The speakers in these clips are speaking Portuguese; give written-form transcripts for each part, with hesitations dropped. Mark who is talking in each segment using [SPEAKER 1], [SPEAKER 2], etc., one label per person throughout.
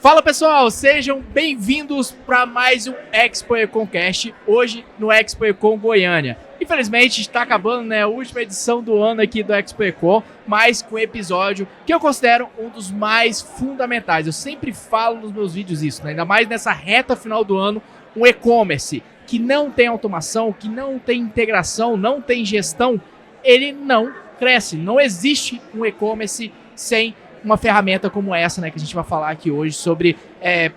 [SPEAKER 1] Fala pessoal, sejam bem-vindos para mais um Expo Econcast, hoje no Expo Econ Goiânia. Infelizmente está acabando, a última edição do ano aqui do Expo Econ, mas com um episódio que eu considero um dos mais fundamentais. Eu sempre falo nos meus vídeos isso, ainda mais nessa reta final do ano, um e-commerce que não tem automação, que não tem integração, não tem gestão, ele não cresce. Não existe um e-commerce sem uma ferramenta como essa, que a gente vai falar aqui hoje sobre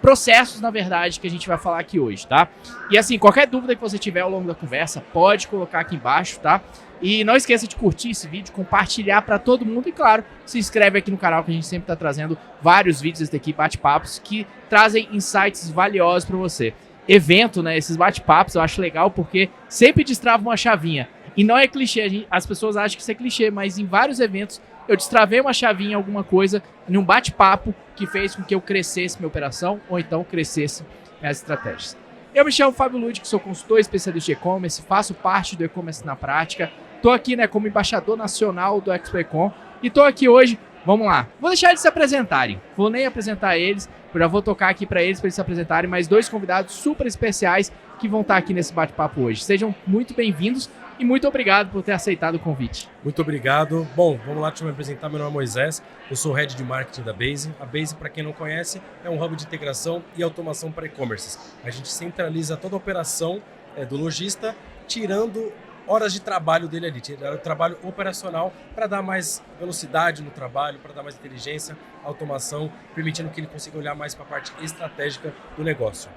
[SPEAKER 1] processos, na verdade, que a gente vai falar aqui hoje, tá? E assim, qualquer dúvida que você tiver ao longo da conversa, pode colocar aqui embaixo, tá? E não esqueça de curtir esse vídeo, compartilhar para todo mundo e, claro, se inscreve aqui no canal que a gente sempre está trazendo vários vídeos daqui, bate-papos, que trazem insights valiosos para você. Evento, esses bate-papos eu acho legal porque sempre destrava uma chavinha. E não é clichê, as pessoas acham que isso é clichê, mas em vários eventos eu destravei uma chavinha em alguma coisa, em um bate-papo que fez com que eu crescesse minha operação ou então crescesse minhas estratégias. Eu me chamo Fábio Ludic, sou consultor especialista de e-commerce, faço parte do e-commerce na prática, estou aqui como embaixador nacional do Expo Econ e estou aqui hoje, vamos lá, vou deixar eles se apresentarem, vou nem apresentar eles, eu já vou tocar aqui para eles se apresentarem, mais dois convidados super especiais que vão estar aqui nesse bate-papo hoje. Sejam muito bem-vindos. E muito obrigado por ter aceitado o convite.
[SPEAKER 2] Muito obrigado. Bom, vamos lá, deixa eu me apresentar. Meu nome é Moisés, eu sou o Head de Marketing da Base. A Base, para quem não conhece, é um hub de integração e automação para e-commerces. A gente centraliza toda a operação do lojista, tirando horas de trabalho dele ali, tirar o trabalho operacional para dar mais velocidade no trabalho, para dar mais inteligência, automação, permitindo que ele consiga olhar mais para a parte estratégica do negócio.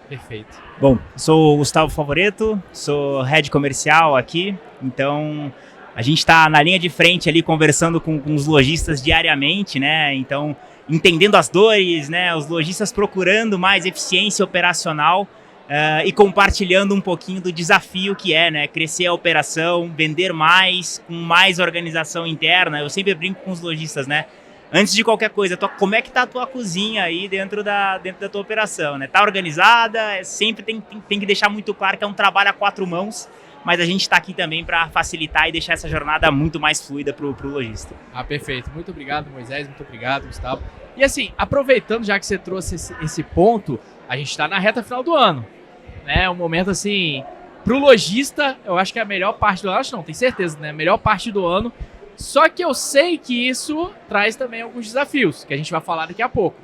[SPEAKER 1] Perfeito.
[SPEAKER 3] Bom, sou o Gustavo Favoreto, sou head comercial aqui, então a gente está na linha de frente ali conversando com os lojistas diariamente, então entendendo as dores, os lojistas procurando mais eficiência operacional e compartilhando um pouquinho do desafio que é, crescer a operação, vender mais, com mais organização interna. Eu sempre brinco com os lojistas, antes de qualquer coisa, como é que tá a tua cozinha aí dentro da tua operação, Tá organizada, sempre tem que deixar muito claro que é um trabalho a quatro mãos, mas a gente está aqui também para facilitar e deixar essa jornada muito mais fluida pro lojista.
[SPEAKER 1] Perfeito. Muito obrigado, Moisés, muito obrigado, Gustavo. E assim, aproveitando já que você trouxe esse ponto, a gente está na reta final do ano, Um momento assim, pro lojista, eu acho que é a melhor parte do ano, tenho certeza, A melhor parte do ano. Só que eu sei que isso traz também alguns desafios, que a gente vai falar daqui a pouco.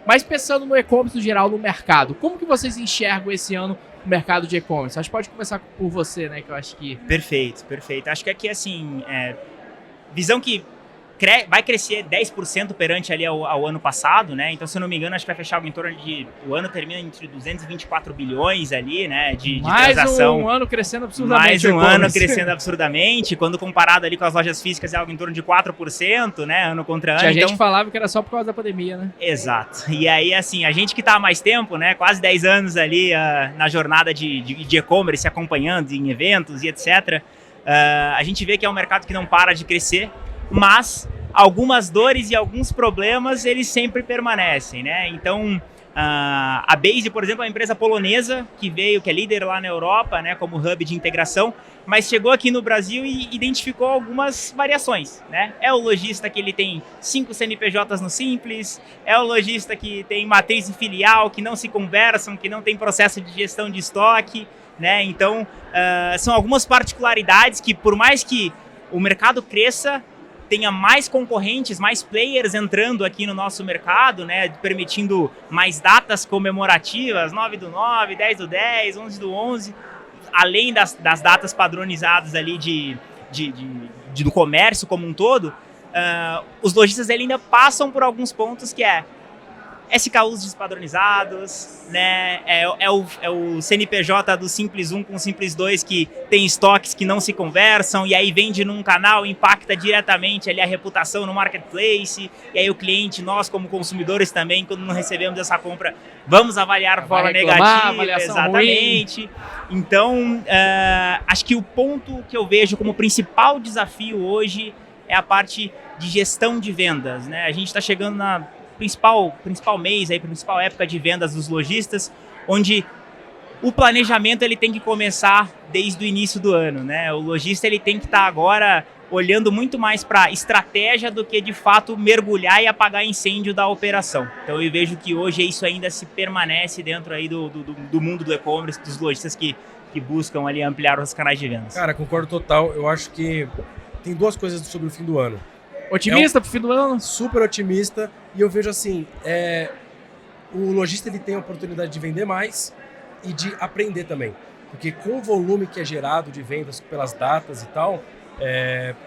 [SPEAKER 1] Mas pensando no e-commerce no geral, no mercado, como que vocês enxergam esse ano o mercado de e-commerce? Acho que pode começar por você, que eu acho que...
[SPEAKER 3] Perfeito. Acho que aqui, assim, visão que vai crescer 10% perante ali ao ano passado, Então, se eu não me engano, acho que vai fechar algo em torno de... O ano termina entre 224 bilhões ali, de transação.
[SPEAKER 1] Mais um ano crescendo absurdamente.
[SPEAKER 3] Mais um ano crescendo absurdamente. Quando comparado ali com as lojas físicas, é algo em torno de 4%, ano contra ano.
[SPEAKER 1] Tinha gente que falava que era só por causa da pandemia,
[SPEAKER 3] Exato. E aí, assim, a gente que está há mais tempo, quase 10 anos ali na jornada de e-commerce, acompanhando em eventos e etc., a gente vê que é um mercado que não para de crescer, mas algumas dores e alguns problemas, eles sempre permanecem, Então, a Base, por exemplo, é uma empresa polonesa que é líder lá na Europa, como hub de integração, mas chegou aqui no Brasil e identificou algumas variações, É o lojista que ele tem 5 CNPJs no Simples, é o lojista que tem matriz e filial, que não se conversam, que não tem processo de gestão de estoque, Então, são algumas particularidades que, por mais que o mercado cresça, tenha mais concorrentes, mais players entrando aqui no nosso mercado, permitindo mais datas comemorativas, 9/9, 10/10, 11/11, além das datas padronizadas ali do comércio como um todo, os lojistas ainda passam por alguns pontos que SKUs despadronizados, é o CNPJ do Simples 1 com o Simples 2 que tem estoques que não se conversam e aí vende num canal, impacta diretamente ali a reputação no marketplace e aí o cliente, nós como consumidores também, quando não recebemos essa compra, vamos avaliar de forma negativa, exatamente. Ruim. Então, acho que o ponto que eu vejo como principal desafio hoje é a parte de gestão de vendas, A gente está chegando na principal mês, principal época de vendas dos lojistas, onde o planejamento ele tem que começar desde o início do ano, O lojista ele tem que estar agora olhando muito mais para estratégia do que de fato mergulhar e apagar incêndio da operação. Então eu vejo que hoje isso ainda se permanece dentro aí do mundo do e-commerce, dos lojistas que buscam ali ampliar os canais de vendas.
[SPEAKER 2] Cara, concordo total. Eu acho que tem duas coisas sobre o fim do ano.
[SPEAKER 1] Otimista pro fim do ano?
[SPEAKER 2] Super otimista. E eu vejo assim, o lojista ele tem a oportunidade de vender mais e de aprender também. Porque com o volume que é gerado de vendas pelas datas e tal,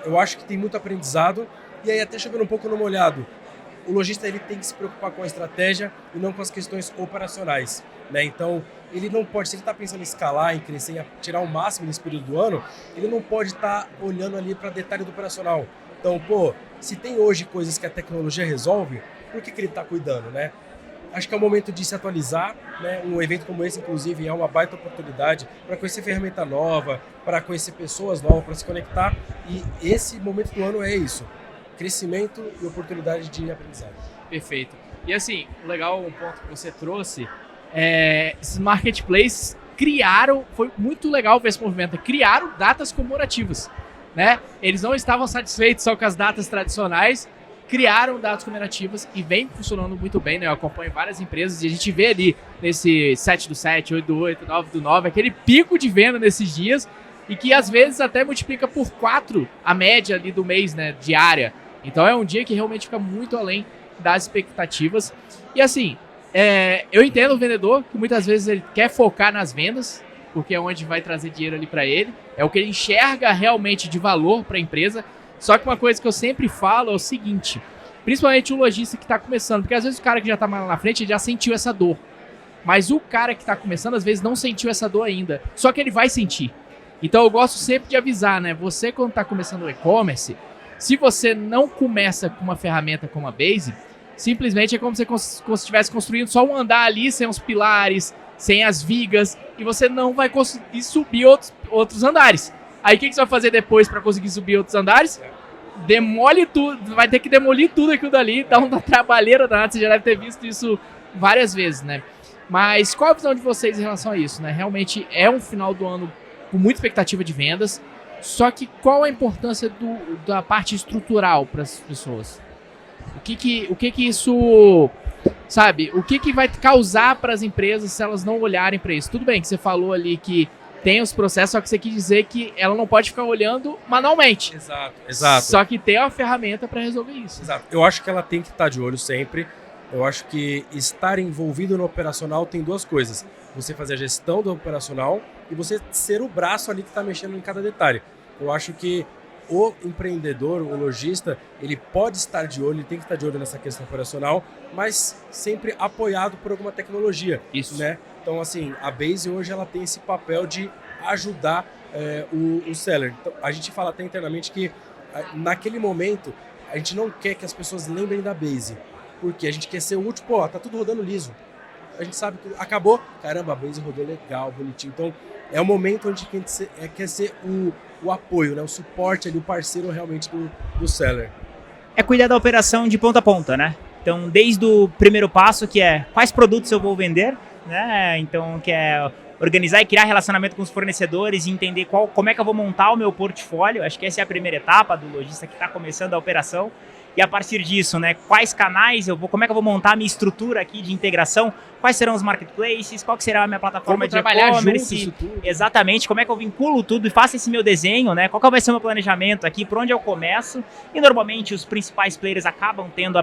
[SPEAKER 2] eu acho que tem muito aprendizado. E aí, até chovendo um pouco no molhado, o lojista ele tem que se preocupar com a estratégia e não com as questões operacionais, né? Então, ele não pode, se ele está pensando em escalar, em crescer, em tirar o máximo nesse período do ano, ele não pode estar olhando ali para detalhe do operacional. Então, se tem hoje coisas que a tecnologia resolve, por que ele está cuidando, né? Acho que é o momento de se atualizar, né? Um evento como esse, inclusive, é uma baita oportunidade para conhecer ferramenta nova, para conhecer pessoas novas, para se conectar. E esse momento do ano é isso: crescimento e oportunidade de aprendizagem.
[SPEAKER 1] Perfeito. E assim, legal, um ponto que você trouxe, esses marketplaces criaram, foi muito legal ver esse movimento, criaram datas comemorativas, né? Eles não estavam satisfeitos só com as datas tradicionais, criaram datas comemorativas e vem funcionando muito bem, né? Eu acompanho várias empresas e a gente vê ali nesse 7 do 7, 8 do 8, 9 do 9, aquele pico de venda nesses dias e que às vezes até multiplica por 4 a média ali do mês, né? Diária. Então é um dia que realmente fica muito além das expectativas. E assim, eu entendo o vendedor que muitas vezes ele quer focar nas vendas, porque é onde vai trazer dinheiro ali para ele, é o que ele enxerga realmente de valor para a empresa. Só que uma coisa que eu sempre falo é o seguinte, principalmente o lojista que está começando, porque às vezes o cara que já está mais lá na frente ele já sentiu essa dor, mas o cara que está começando às vezes não sentiu essa dor ainda, só que ele vai sentir. Então eu gosto sempre de avisar, né? Você quando está começando o e-commerce, se você não começa com uma ferramenta como a Base, simplesmente é como se você estivesse construindo só um andar ali, sem os pilares, sem as vigas, e você não vai conseguir subir outros andares. Aí o que você vai fazer depois para conseguir subir outros andares? Demole tudo, vai ter que demolir tudo aquilo dali, dá uma trabalheira danada, você já deve ter visto isso várias vezes, né? Mas qual a visão de vocês em relação a isso, né? Realmente é um final do ano com muita expectativa de vendas, só que qual a importância da parte estrutural para as pessoas? O que isso, sabe? O que vai causar para as empresas se elas não olharem para isso? Tudo bem que você falou ali que tem os processos, só que você quis dizer que ela não pode ficar olhando manualmente.
[SPEAKER 2] Exato.
[SPEAKER 1] Só que tem uma ferramenta para resolver isso.
[SPEAKER 2] Exato. Eu acho que ela tem que estar de olho sempre. Eu acho que estar envolvido no operacional tem duas coisas: você fazer a gestão do operacional e você ser o braço ali que está mexendo em cada detalhe. Eu acho que o empreendedor, o lojista, ele pode estar de olho, ele tem que estar de olho nessa questão operacional, mas sempre apoiado por alguma tecnologia.
[SPEAKER 1] Isso.
[SPEAKER 2] Né? Então, assim, a Base hoje ela tem esse papel de ajudar o seller. Então, a gente fala até internamente que naquele momento a gente não quer que as pessoas lembrem da Base, porque a gente quer ser o último, tá tudo rodando liso. A gente sabe que acabou, caramba, a Base rodou legal, bonitinho. Então, é o momento onde a gente quer ser o apoio, né? O suporte ali, o parceiro realmente do seller.
[SPEAKER 3] É cuidar da operação de ponta a ponta, né? Então, desde o primeiro passo, que é quais produtos eu vou vender, né? Então, que é organizar e criar relacionamento com os fornecedores e entender como é que eu vou montar o meu portfólio. Acho que essa é a primeira etapa do lojista que está começando a operação. E a partir disso, né, quais canais como é que eu vou montar a minha estrutura aqui de integração, quais serão os marketplaces, qual que será a minha plataforma de e-commerce, exatamente, como é que eu vinculo tudo e faço esse meu desenho, né, qual que vai ser o meu planejamento aqui, por onde eu começo. E normalmente os principais players acabam tendo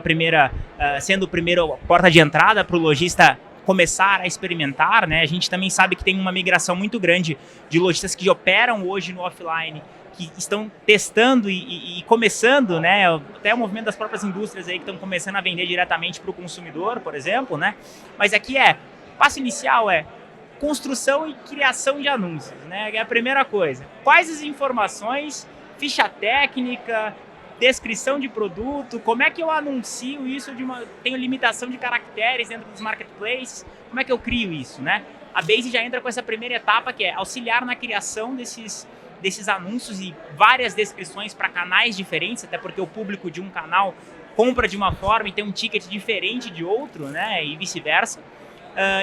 [SPEAKER 3] sendo o primeiro porta de entrada para o lojista começar a experimentar, né? A gente também sabe que tem uma migração muito grande de lojistas que operam hoje no offline, que estão testando e começando, né? Até o movimento das próprias indústrias aí que estão começando a vender diretamente para o consumidor, por exemplo, né? Mas aqui passo inicial construção e criação de anúncios, né? É a primeira coisa. Quais as informações, ficha técnica, descrição de produto, como é que eu anuncio isso tenho limitação de caracteres dentro dos marketplaces, como é que eu crio isso, né? A Base já entra com essa primeira etapa, que é auxiliar na criação desses anúncios e várias descrições para canais diferentes, até porque o público de um canal compra de uma forma e tem um ticket diferente de outro, né? E vice-versa.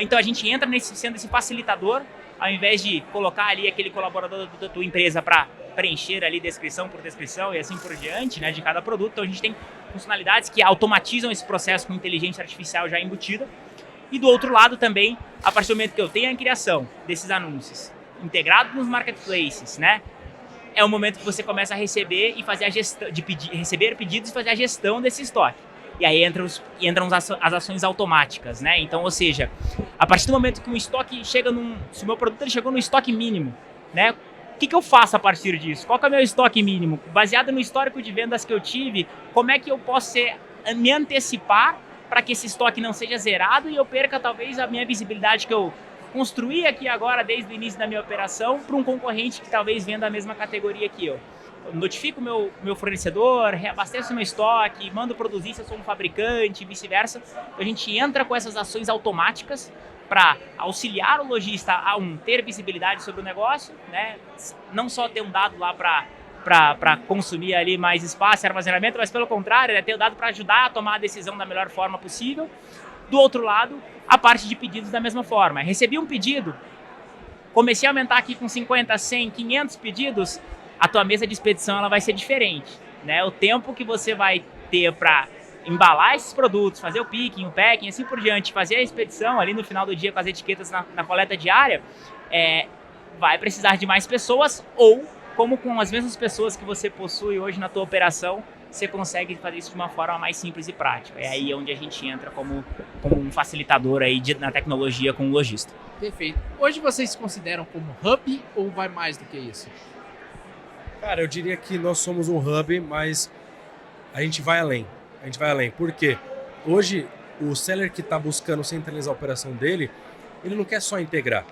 [SPEAKER 3] Então a gente entra sendo esse facilitador, ao invés de colocar ali aquele colaborador da tua empresa para preencher ali descrição por descrição e assim por diante, né, de cada produto. Então a gente tem funcionalidades que automatizam esse processo com inteligência artificial já embutida. E do outro lado também, a partir do momento que eu tenho a criação desses anúncios integrados nos marketplaces, né, é o momento que você começa a receber e fazer a gestão, receber pedidos e fazer a gestão desse estoque. E aí entram as ações automáticas, né? Então, ou seja, a partir do momento que um estoque chega se o meu produto ele chegou no estoque mínimo, né? O que eu faço a partir disso? Qual que é o meu estoque mínimo? Baseado no histórico de vendas que eu tive, como é que eu posso me antecipar para que esse estoque não seja zerado e eu perca talvez a minha visibilidade que eu construí aqui agora desde o início da minha operação para um concorrente que talvez venda a mesma categoria que eu. Eu notifico o meu fornecedor, reabasteço meu estoque, mando produzir se eu sou um fabricante, vice-versa. A gente entra com essas ações automáticas para auxiliar o lojista a ter visibilidade sobre o negócio, né? Não só ter um dado lá para consumir ali mais espaço e armazenamento, mas pelo contrário, ter o dado para ajudar a tomar a decisão da melhor forma possível. Do outro lado, a parte de pedidos da mesma forma. Recebi um pedido, comecei a aumentar aqui com 50, 100, 500 pedidos, a tua mesa de expedição ela vai ser diferente, né? O tempo que você vai ter para embalar esses produtos, fazer o picking, o packing, assim por diante, fazer a expedição ali no final do dia com as etiquetas na coleta diária, vai precisar de mais pessoas ou, como com as mesmas pessoas que você possui hoje na tua operação, você consegue fazer isso de uma forma mais simples e prática. É aí onde a gente entra como um facilitador aí na tecnologia com o lojista.
[SPEAKER 1] Perfeito. Hoje vocês se consideram como hub ou vai mais do que isso?
[SPEAKER 2] Cara, eu diria que nós somos um hub, mas a gente vai além. A gente vai além. Por quê? Hoje, o seller que está buscando centralizar a operação dele, ele não quer só integrar,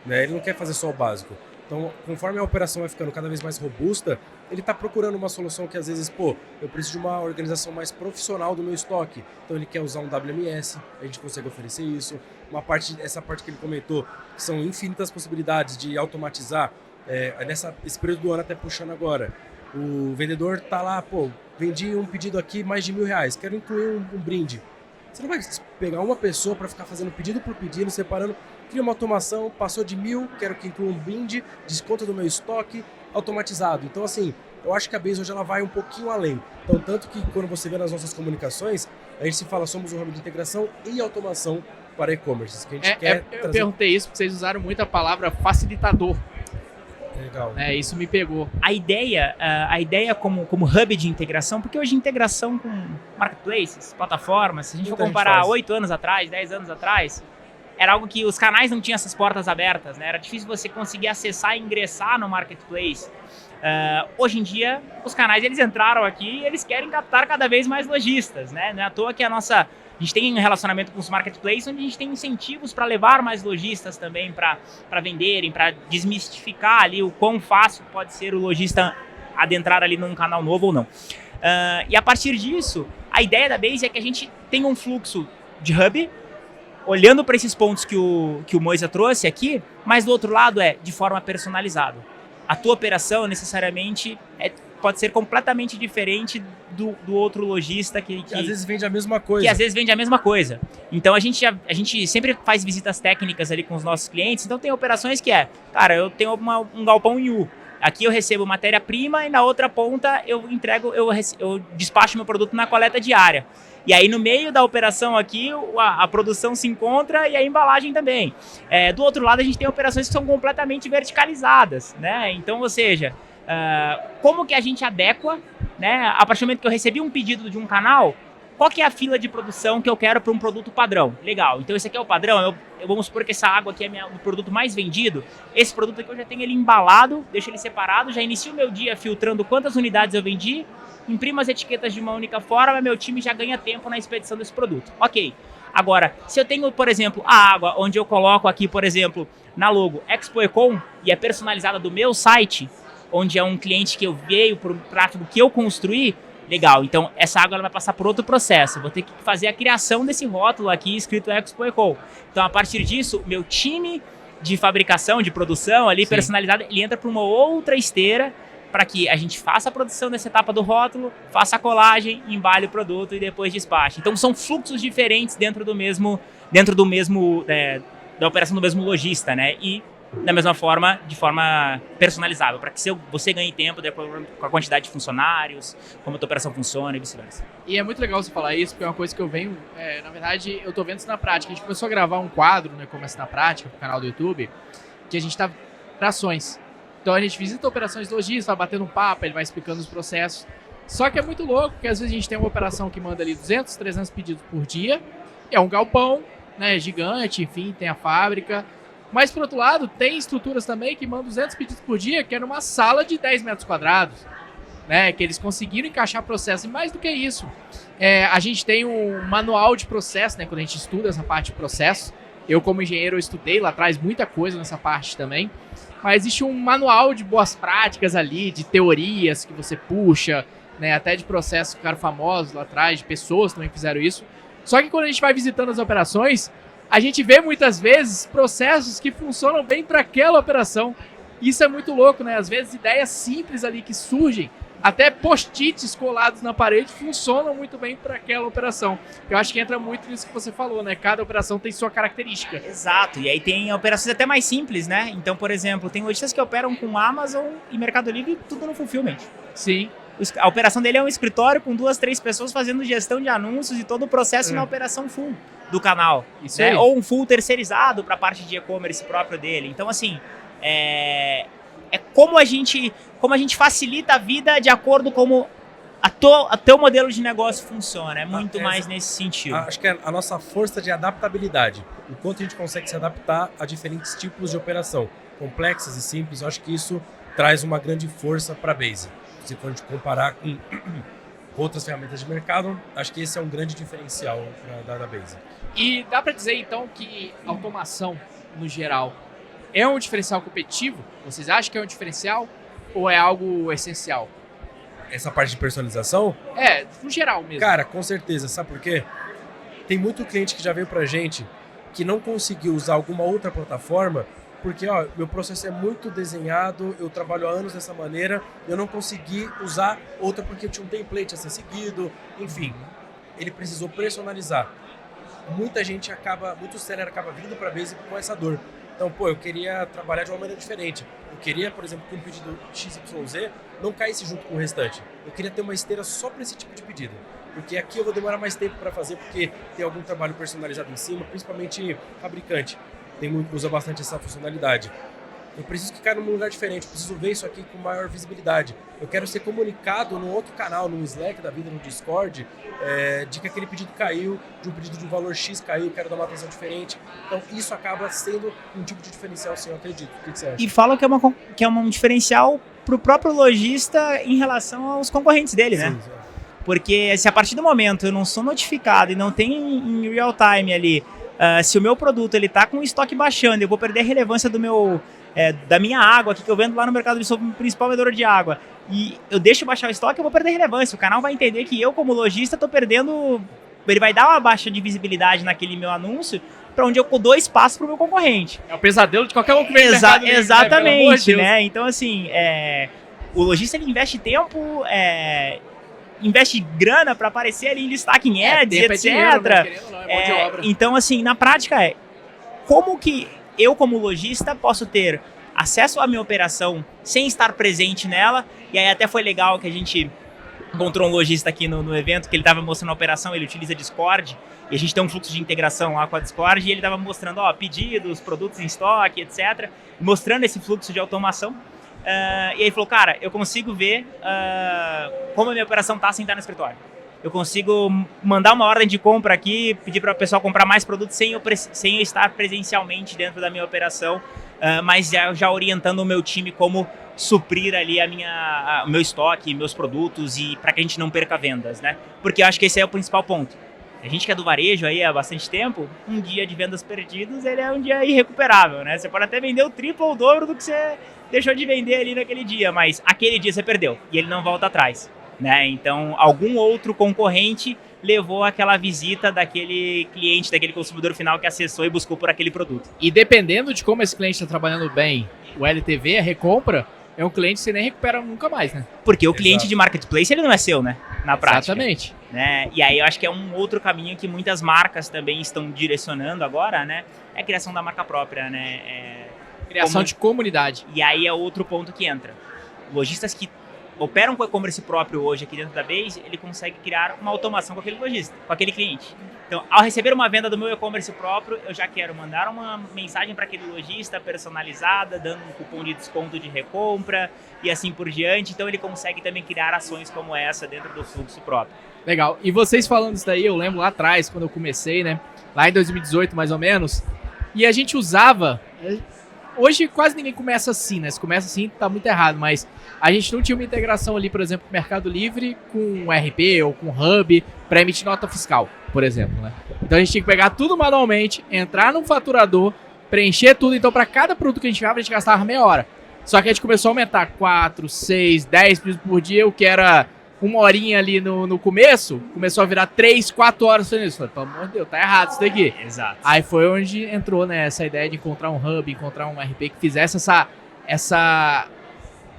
[SPEAKER 2] né? Ele não quer fazer só o básico. Então, conforme a operação vai ficando cada vez mais robusta, ele está procurando uma solução que às vezes, eu preciso de uma organização mais profissional do meu estoque. Então, ele quer usar um WMS, a gente consegue oferecer isso. Essa parte que ele comentou, que são infinitas possibilidades de automatizar. Esse período do ano até puxando agora. O vendedor tá lá, vendi um pedido aqui mais de R$1.000, quero incluir um brinde. Você não vai pegar uma pessoa para ficar fazendo pedido por pedido, separando, cria uma automação, passou de 1.000, quero que inclua um brinde, desconto do meu estoque, automatizado. Então assim, eu acho que a Base hoje ela vai um pouquinho além. Então tanto que quando você vê nas nossas comunicações, a gente se fala, somos um hub de integração e automação para e-commerce. Que a gente quer
[SPEAKER 1] eu perguntei isso porque vocês usaram muito a palavra facilitador.
[SPEAKER 2] Legal.
[SPEAKER 1] Isso me pegou.
[SPEAKER 3] A ideia como hub de integração, porque hoje integração com marketplaces, plataformas, se a gente for comparar 8 anos atrás, 10 anos atrás, era algo que os canais não tinham essas portas abertas, né? Era difícil você conseguir acessar e ingressar no marketplace. Hoje em dia, os canais eles entraram aqui e eles querem captar cada vez mais lojistas, né? Não é à toa que a gente tem um relacionamento com os marketplaces onde a gente tem incentivos para levar mais lojistas também para venderem, para desmistificar ali o quão fácil pode ser o lojista adentrar ali num canal novo ou não. E a partir disso, a ideia da Base é que a gente tem um fluxo de hub, olhando para esses pontos que o Moisa trouxe aqui, mas do outro lado de forma personalizada. A tua operação necessariamente pode ser completamente diferente do outro lojista que
[SPEAKER 2] às vezes vende a mesma coisa.
[SPEAKER 3] Que às vezes vende a mesma coisa. Então a gente sempre faz visitas técnicas ali com os nossos clientes. Então tem operações que cara, eu tenho um galpão em U. Aqui eu recebo matéria-prima e na outra ponta eu despacho meu produto na coleta diária. E aí no meio da operação aqui a produção se encontra e a embalagem também. Do outro lado a gente tem operações que são completamente verticalizadas, né? Então, ou seja, como que a gente adequa, né? A partir do momento que eu recebi um pedido de um canal, qual que é a fila de produção que eu quero para um produto padrão? Legal, então esse aqui é o padrão, vamos supor que essa água aqui é o produto mais vendido, esse produto aqui eu já tenho ele embalado, deixo ele separado, já inicio o meu dia filtrando quantas unidades eu vendi, imprimo as etiquetas de uma única forma, meu time já ganha tempo na expedição desse produto. Ok, agora, se eu tenho, por exemplo, a água, onde eu coloco aqui, por exemplo, na logo Expo Econ, e é personalizada do meu site, onde é um cliente que eu veio para o tráfego que eu construí, legal, então essa água ela vai passar por outro processo, vou ter que fazer a criação desse rótulo aqui escrito Expo Econ. Então a partir disso, meu time de fabricação, de produção ali personalizado, ele entra para uma outra esteira para que a gente faça a produção dessa etapa do rótulo, faça a colagem, embale o produto e depois despache. Então são fluxos diferentes dentro da operação do mesmo lojista, né? E da mesma forma, de forma personalizável, para que você ganhe tempo de acordo com a quantidade de funcionários, como a tua operação funciona e vice-versa.
[SPEAKER 1] E é muito legal você falar isso, porque é uma coisa que eu venho, na verdade, eu tô vendo isso na prática. A gente começou a gravar um quadro, né, Começa na Prática, pro canal do YouTube, que a gente tá operações. Então a gente visita operações logísticas, vai batendo um papo, ele vai explicando os processos. Só que é muito louco, porque às vezes a gente tem uma operação que manda ali 200, 300 pedidos por dia, é um galpão, né, gigante, enfim, tem a fábrica. Mas, por outro lado, tem estruturas também que mandam 200 pedidos por dia, que é numa sala de 10 metros quadrados, né, que eles conseguiram encaixar processo. E mais do que isso, a gente tem um manual de processo, né, quando a gente estuda essa parte de processo. Eu, como engenheiro, eu estudei lá atrás muita coisa nessa parte também. Mas existe um manual de boas práticas ali, de teorias que você puxa, né, até de processos que ficaram famosos lá atrás, de pessoas também que fizeram isso. Só que quando a gente vai visitando as operações, a gente vê muitas vezes processos que funcionam bem para aquela operação. Isso é muito louco, né? Às vezes ideias simples ali que surgem, até post-its colados na parede, funcionam muito bem para aquela operação. Eu acho que entra muito nisso que você falou, né? Cada operação tem sua característica.
[SPEAKER 3] Exato, e aí tem operações até mais simples, né? Então, por exemplo, tem lojistas que operam com Amazon e Mercado Livre, tudo no Fulfillment.
[SPEAKER 1] Sim.
[SPEAKER 3] A operação dele é um escritório com 2, 3 pessoas fazendo gestão de anúncios e todo o processo na operação full do canal.
[SPEAKER 1] Isso
[SPEAKER 3] né?
[SPEAKER 1] aí.
[SPEAKER 3] Ou um full terceirizado para a parte de e-commerce próprio dele. Então, assim, é como a gente facilita a vida de acordo com o teu modelo de negócio funciona. É muito mais nesse sentido.
[SPEAKER 2] Acho que é a nossa força de adaptabilidade. O quanto a gente consegue se adaptar a diferentes tipos de operação, complexas e simples. Eu acho que isso traz uma grande força para a Base. Se for a gente comparar com outras ferramentas de mercado, acho que esse é um grande diferencial da Base.
[SPEAKER 1] E dá para dizer, então, que automação, no geral, é um diferencial competitivo? Vocês acham que é um diferencial ou é algo essencial?
[SPEAKER 2] Essa parte de personalização?
[SPEAKER 1] No geral mesmo.
[SPEAKER 2] Cara, com certeza. Sabe por quê? Tem muito cliente que já veio pra gente que não conseguiu usar alguma outra plataforma porque, meu processo é muito desenhado, eu trabalho há anos dessa maneira, eu não consegui usar outra porque eu tinha um template a ser seguido, enfim. Ele precisou personalizar. Muito seller acaba vindo pra Base com essa dor. Então, eu queria trabalhar de uma maneira diferente. Eu queria, por exemplo, que um pedido XYZ não caísse junto com o restante. Eu queria ter uma esteira só para esse tipo de pedido. Porque aqui eu vou demorar mais tempo para fazer, porque tem algum trabalho personalizado em cima, principalmente fabricante. Usa bastante essa funcionalidade. Eu preciso que caia num lugar diferente, eu preciso ver isso aqui com maior visibilidade. Eu quero ser comunicado num outro canal, no Slack da vida, no Discord, de que aquele pedido caiu, de um pedido de um valor X caiu, eu quero dar uma atenção diferente. Então isso acaba sendo um tipo de diferencial, sim, eu acredito. O que você acha?
[SPEAKER 3] E falam que é um diferencial para o próprio lojista em relação aos concorrentes dele, né?
[SPEAKER 2] Sim.
[SPEAKER 3] Porque se a partir do momento eu não sou notificado e não tem em real time ali, se o meu produto ele tá com o estoque baixando, eu vou perder a relevância da minha água aqui que eu vendo lá no Mercado Livre, sou o principal vendedor de água, e eu deixo baixar o estoque, eu vou perder relevância. O canal vai entender que eu, como lojista, tô perdendo. Ele vai dar uma baixa de visibilidade naquele meu anúncio, para onde eu dou espaço pro meu concorrente.
[SPEAKER 1] É o pesadelo de qualquer um que vem no mercado livre,
[SPEAKER 3] exatamente, né? Então, assim, o lojista ele investe tempo, investe grana para aparecer ali em destaque em ads, etc.
[SPEAKER 1] Dinheiro, né? Querendo ou não, mão de obra.
[SPEAKER 3] Então, assim, na prática como que eu, como lojista, posso ter acesso à minha operação sem estar presente nela? E aí até foi legal que a gente encontrou um lojista aqui no evento, que ele estava mostrando a operação, ele utiliza Discord, e a gente tem um fluxo de integração lá com a Discord, e ele estava mostrando pedidos, produtos em estoque, etc., mostrando esse fluxo de automação. E aí ele falou, cara, eu consigo ver como a minha operação está sem estar no escritório. Eu consigo mandar uma ordem de compra aqui, pedir para o pessoal comprar mais produtos sem eu estar presencialmente dentro da minha operação, mas já orientando o meu time como suprir ali o meu estoque, meus produtos, e para que a gente não perca vendas, né? Porque eu acho que esse é o principal ponto. A gente que é do varejo aí há bastante tempo, um dia de vendas perdidos, ele é um dia irrecuperável, né? Você pode até vender o triplo ou o dobro do que você deixou de vender ali naquele dia, mas aquele dia você perdeu e ele não volta atrás, né? Então, algum outro concorrente levou aquela visita daquele cliente, daquele consumidor final que acessou e buscou por aquele produto.
[SPEAKER 1] E dependendo de como esse cliente está trabalhando bem, o LTV, a recompra, é um cliente que você nem recupera nunca mais, né?
[SPEAKER 3] Porque o cliente de marketplace, ele não é seu, né? Na prática.
[SPEAKER 1] Exatamente.
[SPEAKER 3] Né? E aí eu acho que é um outro caminho que muitas marcas também estão direcionando agora, né? É a criação da marca própria, né?
[SPEAKER 1] Criação de comunidade.
[SPEAKER 3] E aí é outro ponto que entra. Lojistas que operam com e-commerce próprio hoje aqui dentro da Base, ele consegue criar uma automação com aquele lojista, com aquele cliente. Então, ao receber uma venda do meu e-commerce próprio, eu já quero mandar uma mensagem para aquele lojista personalizada, dando um cupom de desconto de recompra e assim por diante. Então, ele consegue também criar ações como essa dentro do fluxo próprio.
[SPEAKER 1] Legal. E vocês falando isso daí, eu lembro lá atrás, quando eu comecei, né? Lá em 2018, mais ou menos. E a gente usava... Hoje quase ninguém começa assim, né? Se começa assim, tá muito errado, mas a gente não tinha uma integração ali, por exemplo, com o Mercado Livre com o RP ou com o Hub para emitir nota fiscal, por exemplo, né? Então a gente tinha que pegar tudo manualmente, entrar no faturador, preencher tudo. Então para cada produto que a gente tirava, a gente gastava meia hora. Só que a gente começou a aumentar 4, 6, 10 pedidos por dia, o que era uma horinha ali no começo, começou a virar 3, 4 horas fazendo isso. Falei, pelo amor de Deus, tá errado isso daqui.
[SPEAKER 3] Exato.
[SPEAKER 1] Aí foi onde entrou, né, essa ideia de encontrar um hub, encontrar um RP que fizesse essa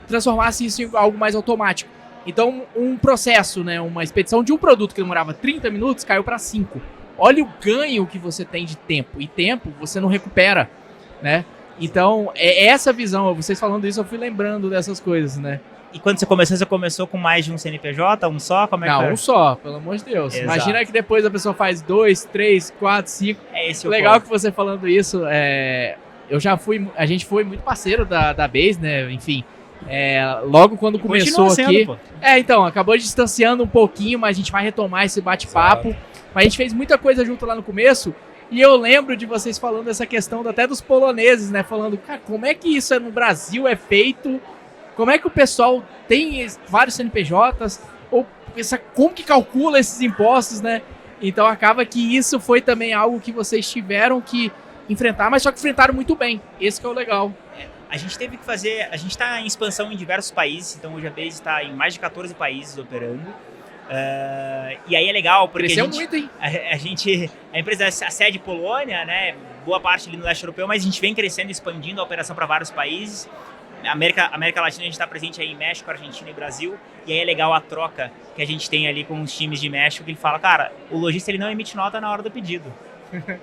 [SPEAKER 1] transformasse isso em algo mais automático. Então, um processo, né, uma expedição de um produto que demorava 30 minutos caiu para 5. Olha o ganho que você tem de tempo. E tempo você não recupera, né? Então, é essa visão. Vocês falando isso, eu fui lembrando dessas coisas, né?
[SPEAKER 3] E quando você começou com mais de um CNPJ, um só? Como é que foi?
[SPEAKER 1] Não, um só, pelo amor de Deus.
[SPEAKER 3] Exato.
[SPEAKER 1] Imagina que depois a pessoa faz 2, 3, 4, 5.
[SPEAKER 3] É esse
[SPEAKER 1] O
[SPEAKER 3] o
[SPEAKER 1] legal
[SPEAKER 3] ponto.
[SPEAKER 1] que você falando isso, a gente foi muito parceiro da Base, né? Enfim, logo quando começou
[SPEAKER 3] Continua
[SPEAKER 1] aqui.
[SPEAKER 3] sendo, pô.
[SPEAKER 1] Então, acabou distanciando um pouquinho, mas a gente vai retomar esse bate-papo. Mas a gente fez muita coisa junto lá no começo. E eu lembro de vocês falando essa questão até dos poloneses, né? Falando, cara, como é que isso no Brasil é feito? Como é que o pessoal tem vários CNPJs? Ou como que calcula esses impostos, né? Então acaba que isso foi também algo que vocês tiveram que enfrentar, mas só que enfrentaram muito bem. Esse que é o legal.
[SPEAKER 3] A gente teve que fazer... A gente está em expansão em diversos países, então hoje a Base está em mais de 14 países operando. E aí é legal, porque
[SPEAKER 1] Cresceu muito, hein?
[SPEAKER 3] A empresa a sede Polônia, né? Boa parte ali no leste europeu, mas a gente vem crescendo e expandindo a operação para vários países. América Latina a gente está presente aí em México, Argentina e Brasil, e aí é legal a troca que a gente tem ali com os times de México, que ele fala, cara, o lojista ele não emite nota na hora do pedido.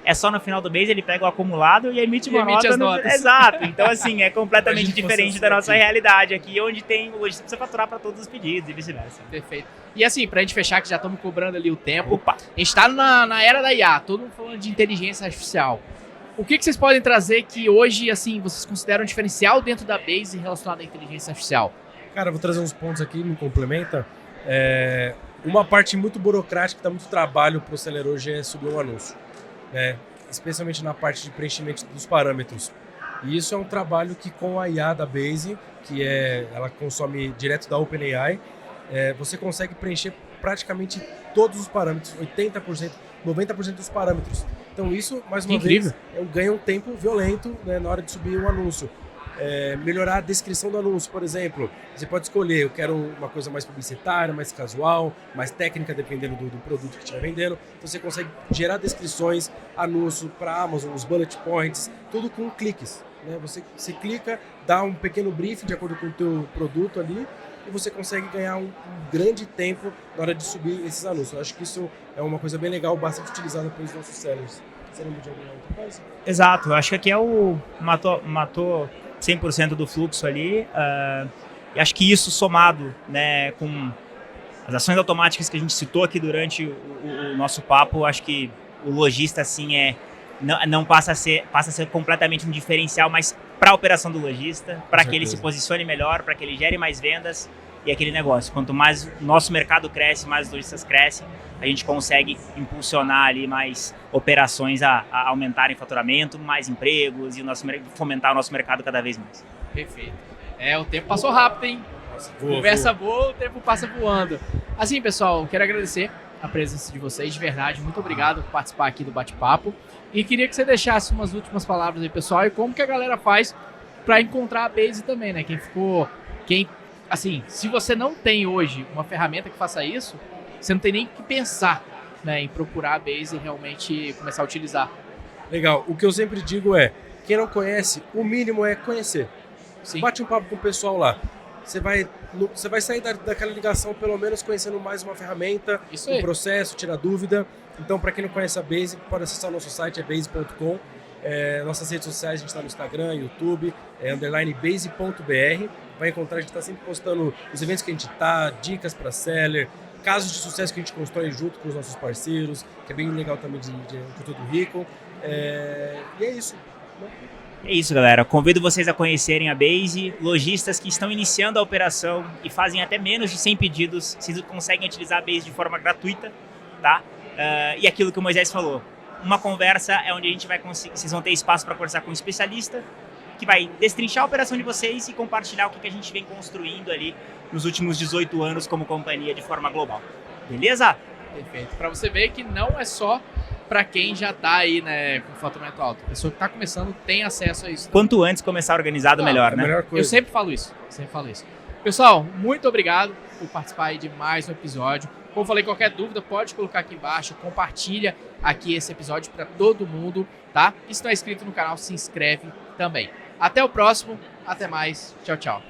[SPEAKER 3] É só no final do mês ele pega o acumulado e emite uma nota.
[SPEAKER 1] As notas.
[SPEAKER 3] Exato. Então, assim, é completamente diferente da nossa
[SPEAKER 2] aqui.
[SPEAKER 3] realidade aqui, onde tem o lojista precisa faturar para todos os pedidos e vice-versa.
[SPEAKER 1] Perfeito. E assim, pra gente fechar, que já estamos cobrando ali o tempo,
[SPEAKER 3] Opa!
[SPEAKER 1] a gente tá na era da IA, todo mundo falando de inteligência artificial. O que vocês podem trazer que hoje, assim, vocês consideram um diferencial dentro da Base relacionado à inteligência artificial?
[SPEAKER 2] Cara, eu vou trazer uns pontos aqui, me complementa. Uma parte muito burocrática que dá muito trabalho para o seller hoje é subir um anúncio, né? Especialmente na parte de preenchimento dos parâmetros. E isso é um trabalho que com a IA da Base, ela consome direto da OpenAI, você consegue preencher praticamente todos os parâmetros, 80%, 90% dos parâmetros. Então isso, mais uma vez, ganha um tempo violento, né, na hora de subir um anúncio. Melhorar a descrição do anúncio, por exemplo. Você pode escolher, eu quero uma coisa mais publicitária, mais casual, mais técnica, dependendo do produto que estiver vendendo. Então você consegue gerar descrições, anúncio para Amazon, os bullet points, tudo com cliques, né? Você clica, dá um pequeno briefing de acordo com o teu produto ali e você consegue ganhar um grande tempo na hora de subir esses anúncios. Eu acho que isso é uma coisa bem legal, bastante utilizada pelos nossos sellers. Você lembra de alguma outra coisa?
[SPEAKER 3] Exato, eu acho que aqui é matou 100% do fluxo ali. E acho que isso somado, né, com as ações automáticas que a gente citou aqui durante o nosso papo, acho que o lojista assim não passa a ser completamente um diferencial, mas para a operação do lojista, para que ele se posicione melhor, para que ele gere mais vendas e aquele negócio. Quanto mais o nosso mercado cresce, mais os lojistas crescem, a gente consegue impulsionar ali mais operações a aumentarem faturamento, mais empregos e fomentar o nosso mercado cada vez mais.
[SPEAKER 1] Perfeito. O tempo passou rápido, hein? Conversa boa, o tempo passa voando. Assim, pessoal, quero agradecer a presença de vocês, de verdade. Muito obrigado por participar aqui do bate-papo. E queria que você deixasse umas últimas palavras aí, pessoal, e como que a galera faz para encontrar a Base também, né? Assim, se você não tem hoje uma ferramenta que faça isso, você não tem nem que pensar, né, em procurar a Base e realmente começar a utilizar.
[SPEAKER 2] Legal. O que eu sempre digo quem não conhece, o mínimo é conhecer.
[SPEAKER 1] Sim.
[SPEAKER 2] Bate um papo com o pessoal lá. Você vai sair daquela ligação pelo menos conhecendo mais uma ferramenta,
[SPEAKER 1] Isso aí.
[SPEAKER 2] um processo, tirar dúvida. Então, para quem não conhece a Base, pode acessar o nosso site, base.com. Nossas redes sociais, a gente está no Instagram, YouTube, _base.br. Vai encontrar, a gente está sempre postando os eventos que a gente está, dicas para seller, casos de sucesso que a gente constrói junto com os nossos parceiros, que é bem legal também de conteúdo rico. E é isso.
[SPEAKER 3] É isso, galera. Convido vocês a conhecerem a Base. Lojistas que estão iniciando a operação e fazem até menos de 100 pedidos, vocês conseguem utilizar a Base de forma gratuita, tá? E aquilo que o Moisés falou, uma conversa é onde a gente vai conseguir, vocês vão ter espaço para conversar com um especialista que vai destrinchar a operação de vocês e compartilhar o que a gente vem construindo ali nos últimos 18 anos como companhia de forma global. Beleza?
[SPEAKER 1] Perfeito. Para você ver que não é só para quem já tá aí, né, com faturamento alto. A pessoa que tá começando tem acesso a isso.
[SPEAKER 3] Quanto antes começar organizado, melhor, né?
[SPEAKER 2] Melhor coisa.
[SPEAKER 1] Eu sempre falo isso. Pessoal, muito obrigado por participar aí de mais um episódio. Como eu falei, qualquer dúvida pode colocar aqui embaixo, compartilha aqui esse episódio para todo mundo, tá? E se não é inscrito no canal, se inscreve também. Até o próximo, até mais, tchau, tchau.